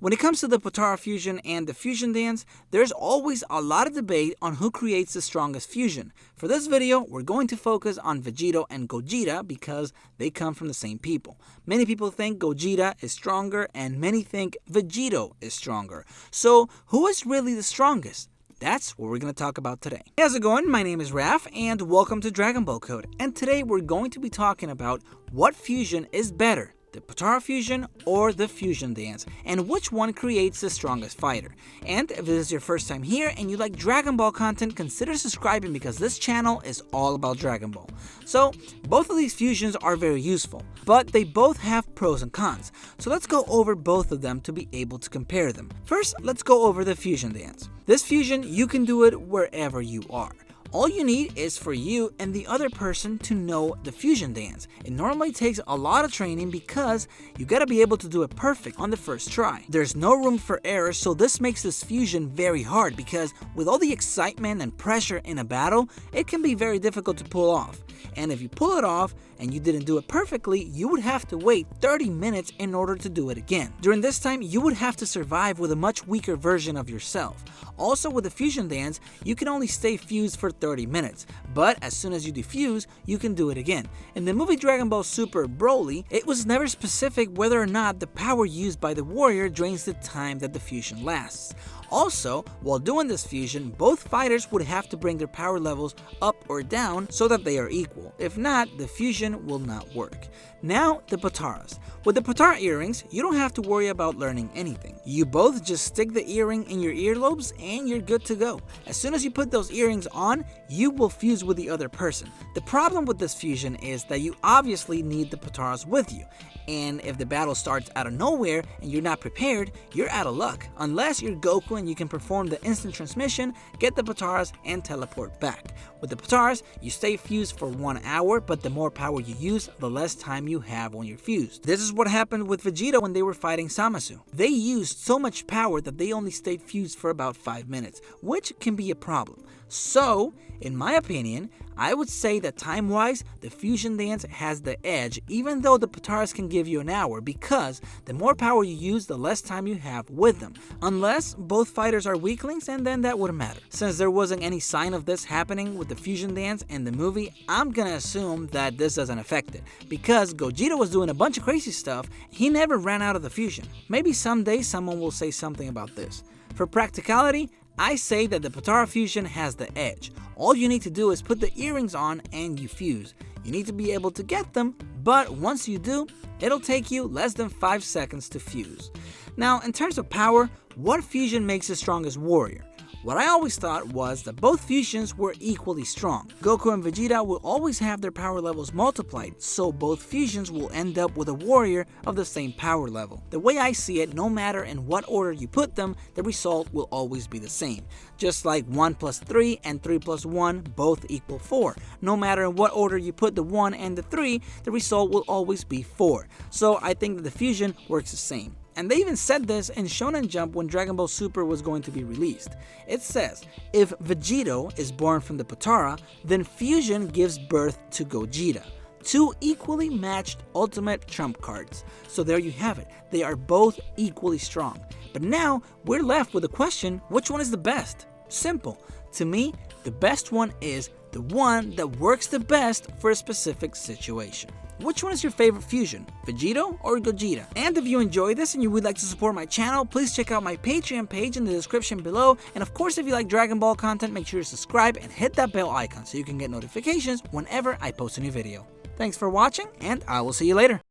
When it comes to the Potara Fusion and the Fusion Dance, there's always a lot of debate on who creates the strongest fusion. For this video, we're going to focus on Vegito and Gogeta because they come from the same people. Many people think Gogeta is stronger and many think Vegito is stronger. So who is really the strongest? That's what we're going to talk about today. Hey, how's it going? My name is Raf and welcome to Dragon Ball Code. And today we're going to be talking about what fusion is better, the Potara Fusion or the Fusion Dance, and which one creates the strongest fighter. And if this is your first time here and you like Dragon Ball content, consider subscribing because this channel is all about Dragon Ball. So both of these fusions are very useful, but they both have pros and cons. So let's go over both of them to be able to compare them. First, let's go over the Fusion Dance. This fusion, you can do it wherever you are. All you need is for you and the other person to know the fusion dance. It normally takes a lot of training because you gotta be able to do it perfect on the first try. There's no room for error, so this makes this fusion very hard because with all the excitement and pressure in a battle, it can be very difficult to pull off. And if you pull it off and you didn't do it perfectly, you would have to wait 30 minutes in order to do it again. During this time, you would have to survive with a much weaker version of yourself. Also, with the fusion dance, you can only stay fused for 30 minutes, but as soon as you defuse, you can do it again. In the movie Dragon Ball Super Broly, it was never specific whether or not the power used by the warrior drains the time that the fusion lasts. Also, while doing this fusion, both fighters would have to bring their power levels up or down so that they are equal. If not, the fusion will not work. Now, the Potaras. With the Potara earrings, you don't have to worry about learning anything. You both just stick the earring in your earlobes and you're good to go. As soon as you put those earrings on, you will fuse with the other person. The problem with this fusion is that you obviously need the Potaras with you. And if the battle starts out of nowhere and you're not prepared, you're out of luck. Unless you're Goku and you can perform the instant transmission, get the Potaras and teleport back. With the Potaras, you stay fused for 1 hour, but the more power you use, the less time you have when you're fused. This is what happened with Vegeta when they were fighting Zamasu. They used so much power that they only stayed fused for about 5 minutes, which can be a problem. So, in my opinion, I would say that time-wise, the Fusion Dance has the edge, even though the Potaras can give you an hour, because the more power you use, the less time you have with them. Unless both fighters are weaklings, and then that wouldn't matter. Since there wasn't any sign of this happening with the Fusion Dance in the movie, I'm gonna assume that this doesn't affect it. Because Gogeta was doing a bunch of crazy stuff, he never ran out of the fusion. Maybe someday someone will say something about this. For practicality, I say that the Potara Fusion has the edge. All you need to do is put the earrings on and you fuse. You need to be able to get them, but once you do, it'll take you less than 5 seconds to fuse. Now, in terms of power, what fusion makes the strongest warrior? What I always thought was that both fusions were equally strong. Goku and Vegeta will always have their power levels multiplied, so both fusions will end up with a warrior of the same power level. The way I see it, no matter in what order you put them, the result will always be the same. Just like 1 plus 3 and 3 plus 1 both equal 4. No matter in what order you put the 1 and the 3, the result will always be 4. So I think that the fusion works the same. And they even said this in Shonen Jump when Dragon Ball Super was going to be released. It says, if Vegito is born from the Potara, then Fusion gives birth to Gogeta. 2 equally matched ultimate trump cards. So there you have it. They are both equally strong. But now, we're left with the question, which one is the best? Simple. To me, the best one is the one that works the best for a specific situation. Which one is your favorite fusion, Vegito or Gogeta? And if you enjoyed this and you would like to support my channel, please check out my Patreon page in the description below. And of course, if you like Dragon Ball content, make sure to subscribe and hit that bell icon so you can get notifications whenever I post a new video. Thanks for watching, and I will see you later.